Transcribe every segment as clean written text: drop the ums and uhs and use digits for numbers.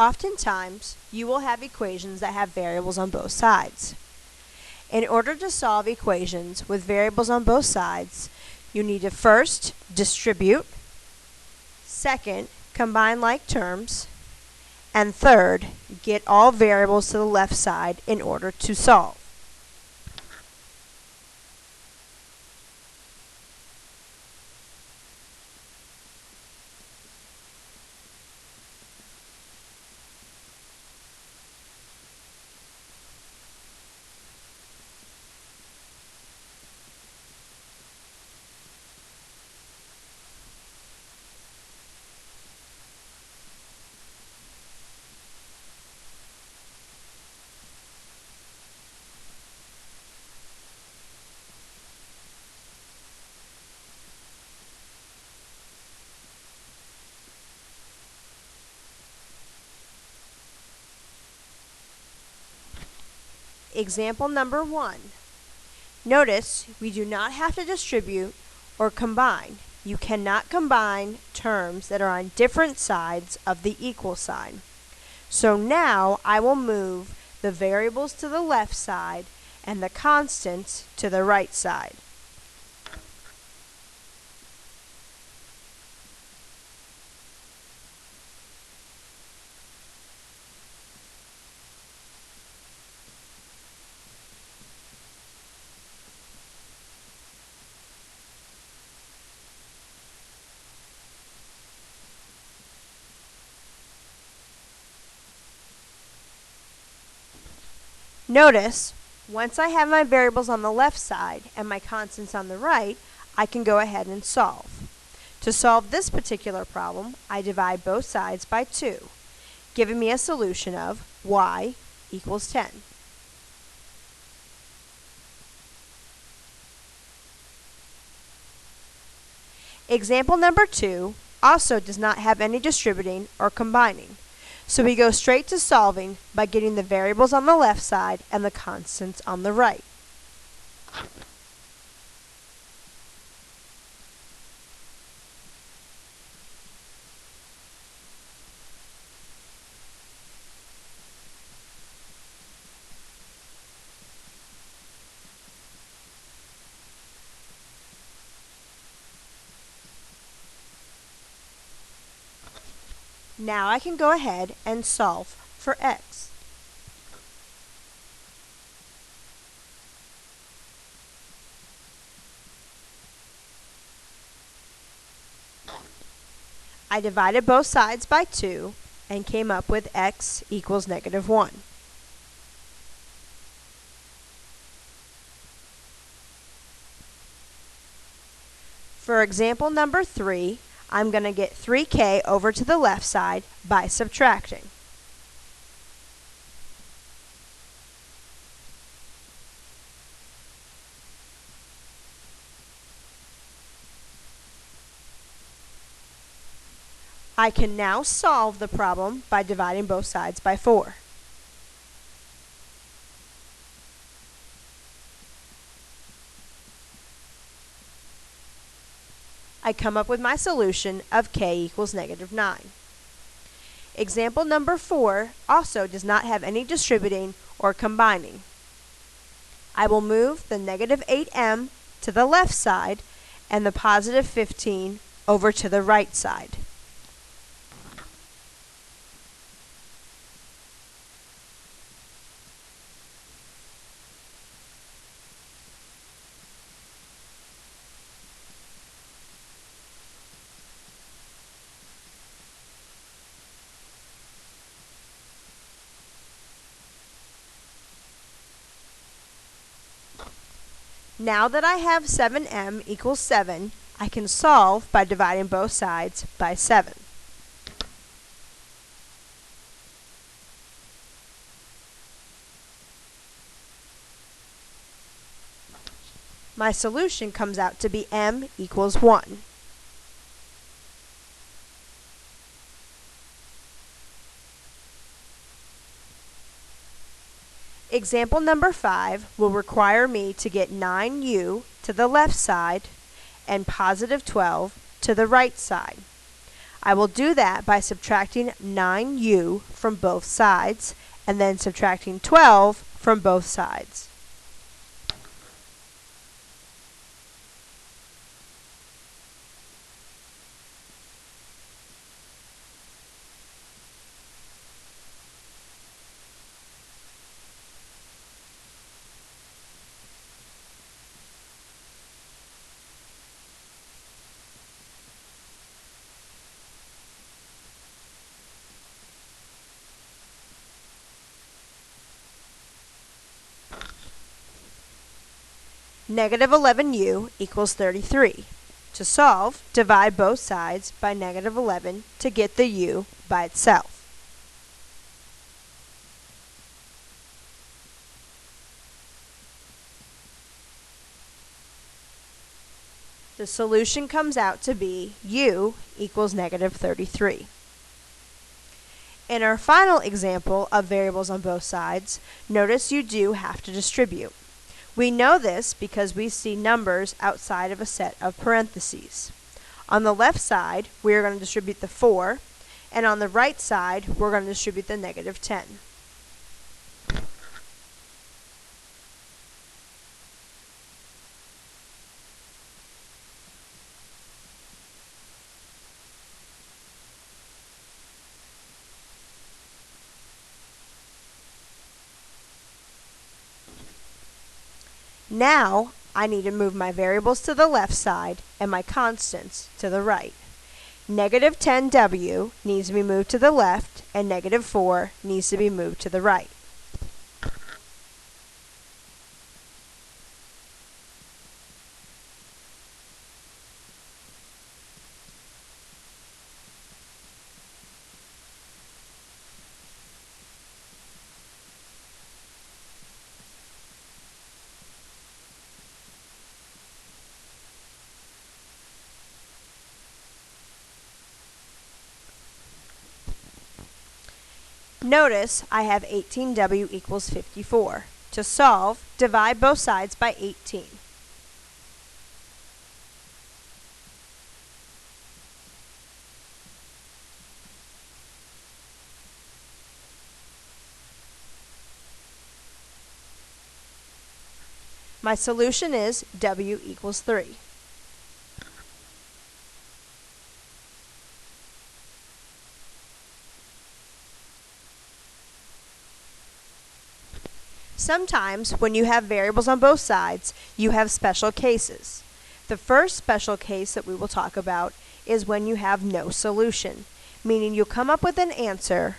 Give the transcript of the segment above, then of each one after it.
Oftentimes, you will have equations that have variables on both sides. In order to solve equations with variables on both sides, you need to first distribute, second, combine like terms, and third, get all variables to the left side in order to solve. Example number 1. Notice we do not have to distribute or combine. You cannot combine terms that are on different sides of the equal sign. So now I will move the variables to the left side and the constants to the right side. Notice, once I have my variables on the left side and my constants on the right, I can go ahead and solve. To solve this particular problem, I divide both sides by 2, giving me a solution of y equals 10. Example number 2 also does not have any distributing or combining. So we go straight to solving by getting the variables on the left side and the constants on the right. Now I can go ahead and solve for x. I divided both sides by 2 and came up with x equals -1. For example number 3, I'm going to get 3k over to the left side by subtracting. I can now solve the problem by dividing both sides by 4. I come up with my solution of k equals -9. Example number 4 also does not have any distributing or combining. I will move the -8m to the left side and the +15 over to the right side. Now that I have 7m equals 7, I can solve by dividing both sides by 7. My solution comes out to be m equals 1. Example number 5 will require me to get 9u to the left side and +12 to the right side. I will do that by subtracting 9u from both sides and then subtracting 12 from both sides. Negative 11u equals 33. To solve, divide both sides by negative 11 to get the u by itself. The solution comes out to be u equals negative 33. In our final example of variables on both sides, notice you do have to distribute. We know this because we see numbers outside of a set of parentheses. On the left side, we are going to distribute the 4, and on the right side, we're going to distribute the negative 10. Now, I need to move my variables to the left side and my constants to the right. Negative 10w needs to be moved to the left, and negative 4 needs to be moved to the right. Notice I have 18w equals 54. To solve, divide both sides by 18. My solution is w equals 3. Sometimes, when you have variables on both sides, you have special cases. The first special case that we will talk about is when you have no solution, meaning you'll come up with an answer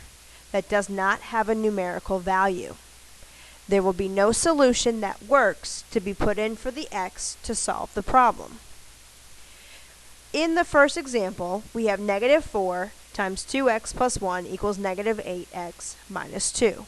that does not have a numerical value. There will be no solution that works to be put in for the x to solve the problem. In the first example, we have negative 4 times 2x plus 1 equals negative 8x minus 2.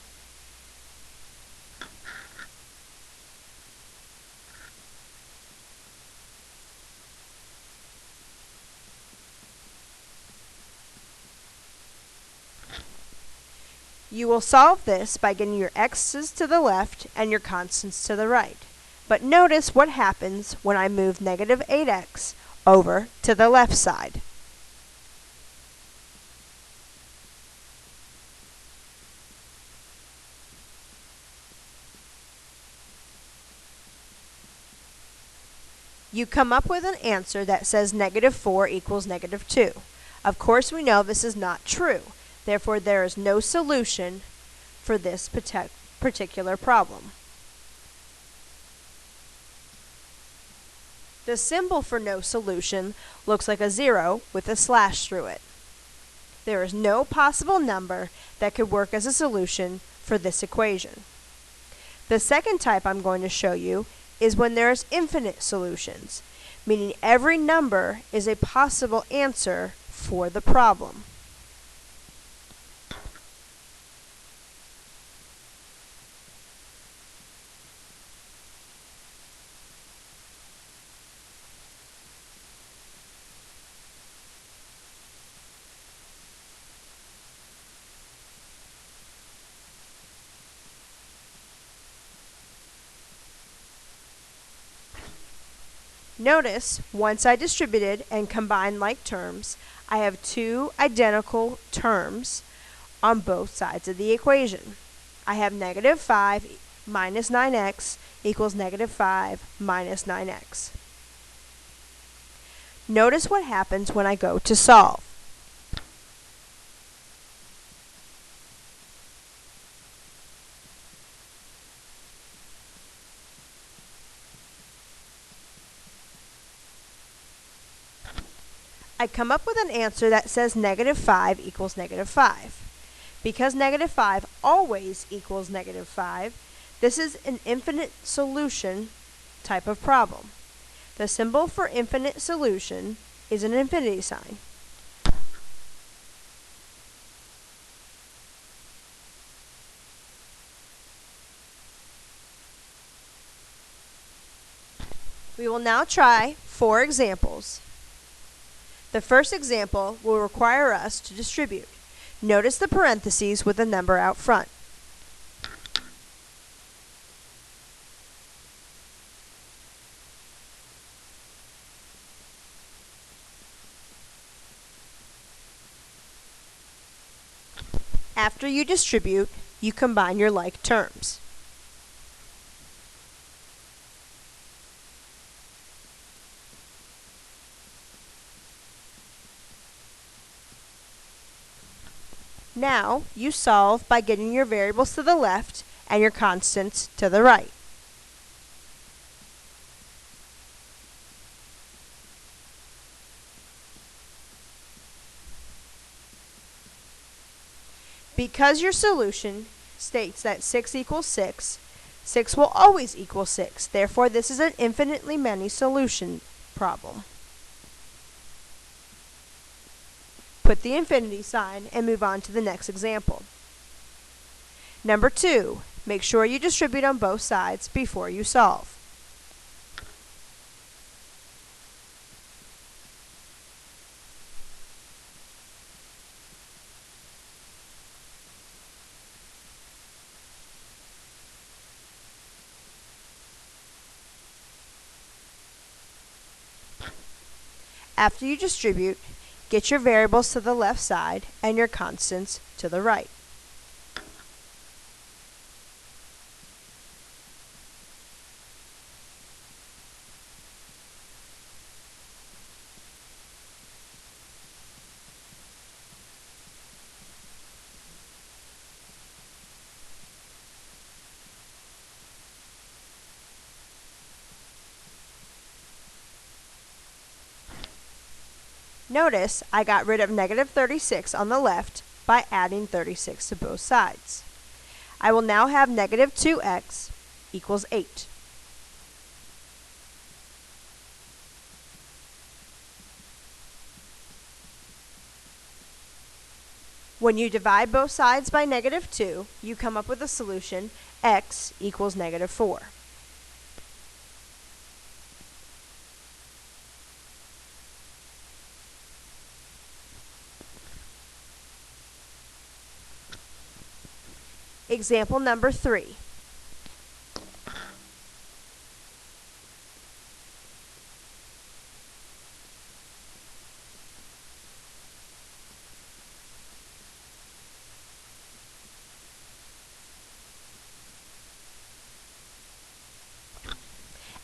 You will solve this by getting your x's to the left and your constants to the right. But notice what happens when I move negative 8x over to the left side. You come up with an answer that says negative 4 equals negative 2. Of course, we know this is not true. Therefore, there is no solution for this particular problem. The symbol for no solution looks like a 0 with a slash through it. There is no possible number that could work as a solution for this equation. The second type I'm going to show you is when there is infinite solutions, meaning every number is a possible answer for the problem. Notice, once I distributed and combined like terms, I have two identical terms on both sides of the equation. I have negative 5 minus 9x equals negative 5 minus 9x. Notice what happens when I go to solve. I come up with an answer that says negative 5 equals negative 5. Because negative 5 always equals negative 5, this is an infinite solution type of problem. The symbol for infinite solution is an infinity sign. We will now try 4 examples. The first example will require us to distribute. Notice the parentheses with a number out front. After you distribute, you combine your like terms. Now, you solve by getting your variables to the left and your constants to the right. Because your solution states that 6 equals 6, 6 will always equal 6. Therefore, this is an infinitely many solution problem. Put the infinity sign and move on to the next example. Number 2, make sure you distribute on both sides before you solve. After you distribute, get your variables to the left side and your constants to the right. Notice I got rid of negative 36 on the left by adding 36 to both sides. I will now have negative 2x equals 8. When you divide both sides by negative 2, you come up with a solution x equals negative 4. Example number 3.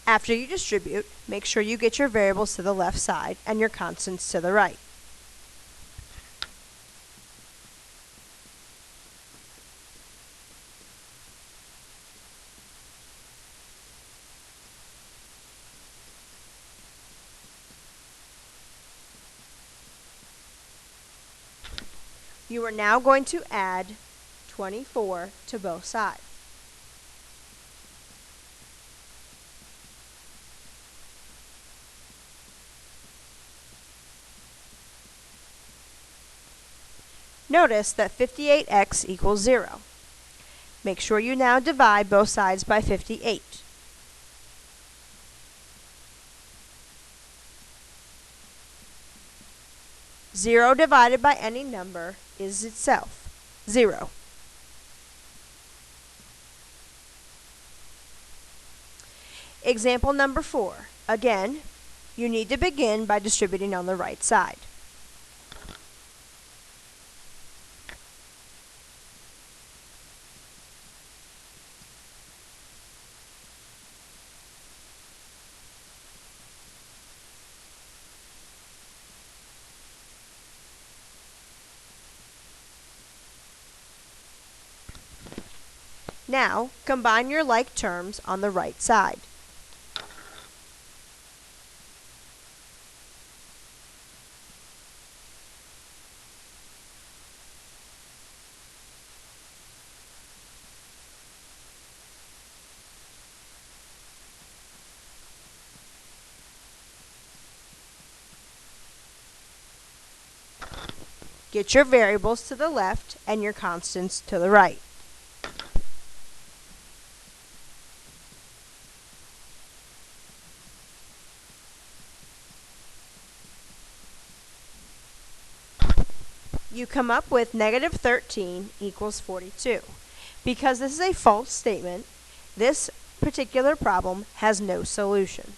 After you distribute, make sure you get your variables to the left side and your constants to the right. You are now going to add 24 to both sides. Notice that 58x equals 0. Make sure you now divide both sides by 58. Zero divided by any number is itself 0. Example number 4. Again, You need to begin by distributing on the right side. Now, combine your like terms on the right side. Get your variables to the left and your constants to the right. You come up with negative 13 equals 42. Because this is a false statement, this particular problem has no solution.